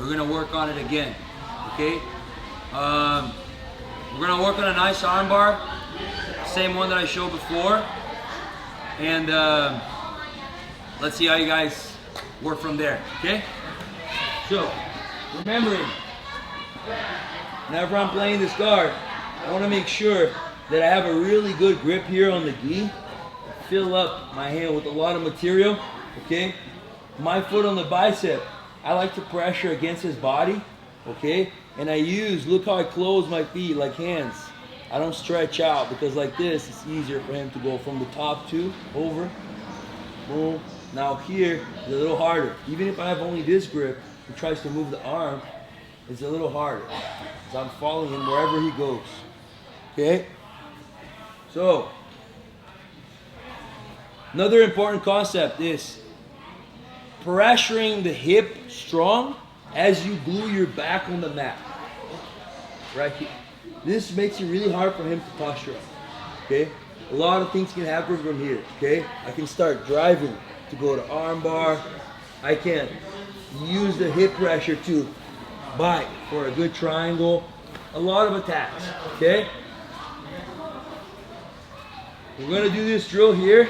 we're gonna work on it again, okay? We're gonna work on a nice arm bar, same one that I showed before, and let's see how you guys work from there, okay? So, remembering, whenever I'm playing this guard, I wanna make sure that I have a really good grip here on the gi, fill up my hand with a lot of material, okay? My foot on the bicep, I like to pressure against his body, okay? And I use, look how I close my feet like hands. I don't stretch out because like this, it's easier for him to go from the top to over, boom. Now here, it's a little harder. Even if I have only this grip, he tries to move the arm, it's a little harder. So I'm following him wherever he goes, okay? So, another important concept is pressuring the hip strong as you glue your back on the mat. Right here. This makes it really hard for him to posture up. Okay? A lot of things can happen from here. Okay? I can start driving to go to arm bar. I can use the hip pressure to bite for a good triangle. A lot of attacks. Okay? We're gonna do this drill here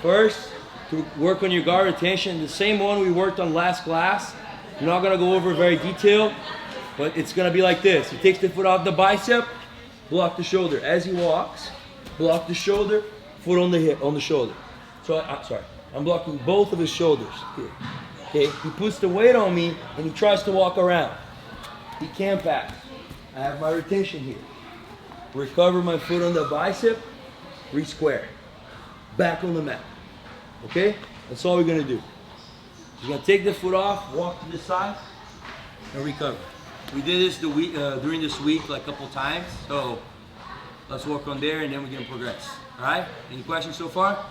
first to work on your guard retention. The same one we worked on last class. I'm not gonna go over very detailed, but it's gonna be like this. He takes the foot off the bicep, block the shoulder. As he walks, block the shoulder, foot on the hip, on the shoulder. So, sorry, I'm blocking both of his shoulders here. Okay, he puts the weight on me and he tries to walk around. He can't pass. I have my retention here. Recover my foot on the bicep, re-square. Back on the mat. Okay? That's all we're gonna do. You're gonna take the foot off, walk to the side, and recover. We did this during this week like a couple times, so let's work on there and then we're gonna progress. All right? Any questions so far?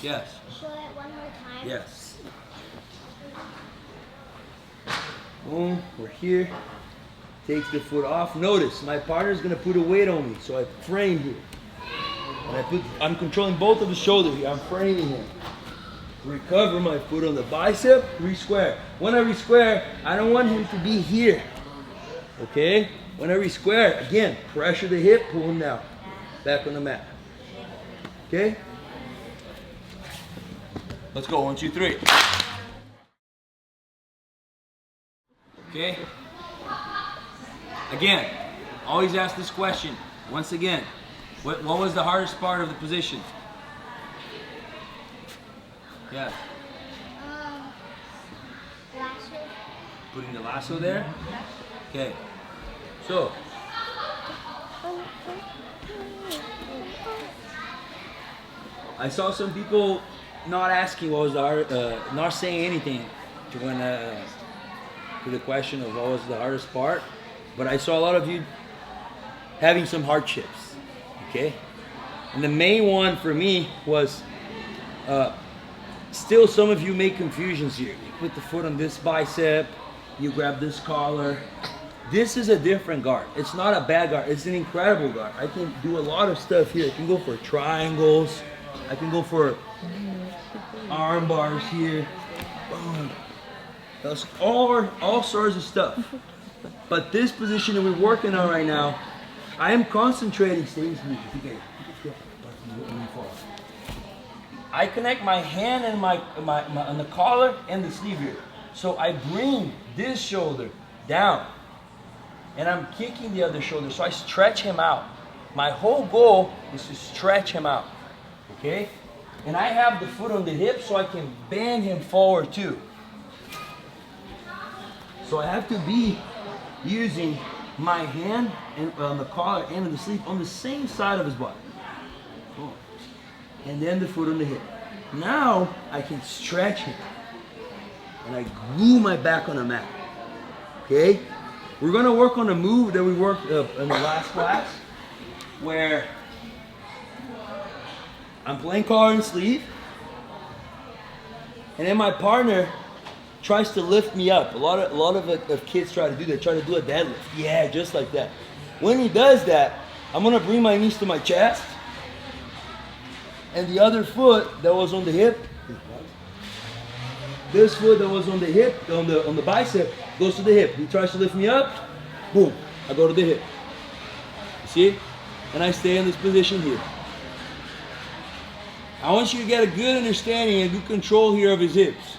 Yes. Show it one more time. Yes. Boom, we're here. Takes the foot off. Notice my partner's gonna put a weight on me, so I frame here. And I'm controlling both of his shoulders here. I'm framing him. Recover my foot on the bicep, re-square. When I re-square, I don't want him to be here. Okay? When I re-square, again, pressure the hip, pull him down. Back on the mat. Okay? Let's go, 1, 2, 3. Okay? Again, always ask this question. Once again, what was the hardest part of the position? Yeah. Lasso. Putting the lasso there? Okay. So. I saw some people not asking what was the hard, not saying anything to the question of what was the hardest part. But I saw a lot of you having some hardships. Okay? And the main one for me was still some of you make confusions here. You put the foot on this bicep, you grab this collar. This is a different guard. It's not a bad guard, it's an incredible guard. I can do a lot of stuff here. I can go for triangles. I can go for arm bars here. Boom. That's all sorts of stuff. But this position that we're working on right now, I am concentrating. I connect my hand and on the collar and the sleeve here. So I bring this shoulder down and I'm kicking the other shoulder. So I stretch him out. My whole goal is to stretch him out. Okay? And I have the foot on the hip so I can bend him forward too. So I have to be using my hand and on the collar and on the sleeve on the same side of his body. Boom. And then the foot on the hip. Now I can stretch him and I glue my back on the mat. Okay? We're gonna work on a move that we worked in the last class where I'm playing collar and sleeve and then my partner tries to lift me up. A lot of kids try to do that, try to do a deadlift. Yeah, just like that. When he does that, I'm gonna bring my knees to my chest and the other foot that was on the hip, this foot that was on the hip, on the bicep, goes to the hip. He tries to lift me up, boom, I go to the hip. You see? And I stay in this position here. I want you to get a good understanding and good control here of his hips,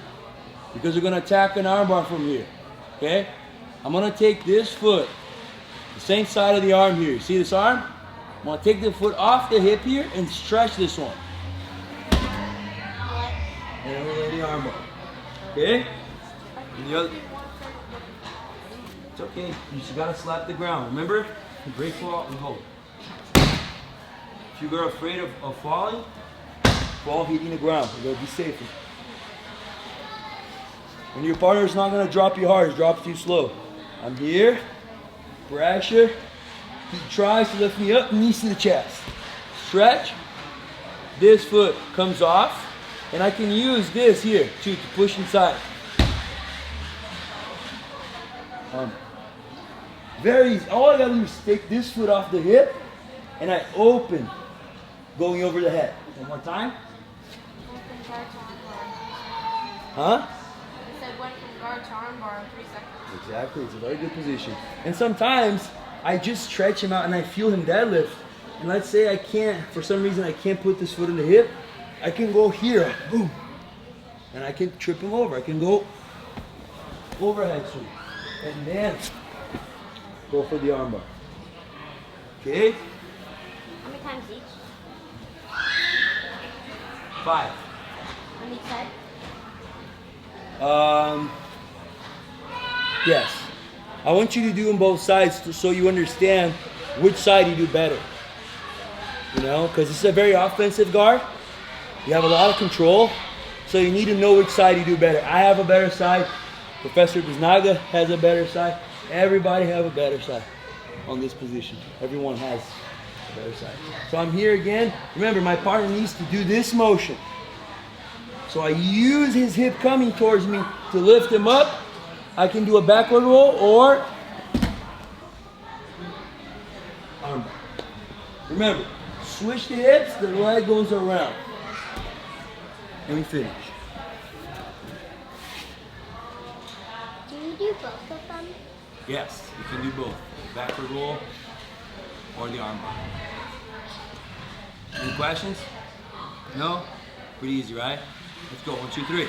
because we're gonna attack an armbar from here, okay? I'm gonna take this foot, the same side of the arm here. See this arm? I'm gonna take the foot off the hip here and stretch this one. And then we'll lay the arm up. Okay? And the other. It's okay. You just gotta slap the ground. Remember? You break fall and hold. If you're afraid of falling, fall hitting the ground. You gotta be safe. When your partner's not gonna drop you hard, it drops you slow. I'm here. Pressure. He tries to lift me up, knees to the chest. Stretch. This foot comes off. And I can use this here too to push inside. Very easy. All I gotta do is take this foot off the hip and I open, going over the head. One more time. Huh? I said went from guard to armbar in 3 seconds. Exactly, it's a very good position. And sometimes I just stretch him out and I feel him deadlift. And let's say I can't, for some reason I can't put this foot in the hip. I can go here, boom, and I can trip him over. I can go overhead sweep, and then go for the armbar. Okay? How many times each? 5. On each side? Yes. I want you to do on both sides so you understand which side you do better. You know, because this is a very offensive guard. You have a lot of control, so you need to know which side you do better. I have a better side. Professor Biznaga has a better side. Everybody have a better side on this position. Everyone has a better side. So I'm here again. Remember, my partner needs to do this motion. So I use his hip coming towards me to lift him up. I can do a backward roll or armbar. Remember, switch the hips, the leg goes around. And we finish. Do you do both of them? Yes, you can do both. Backward roll or the armbar. Any questions? No? Pretty easy, right? Let's go. 1, 2, 3.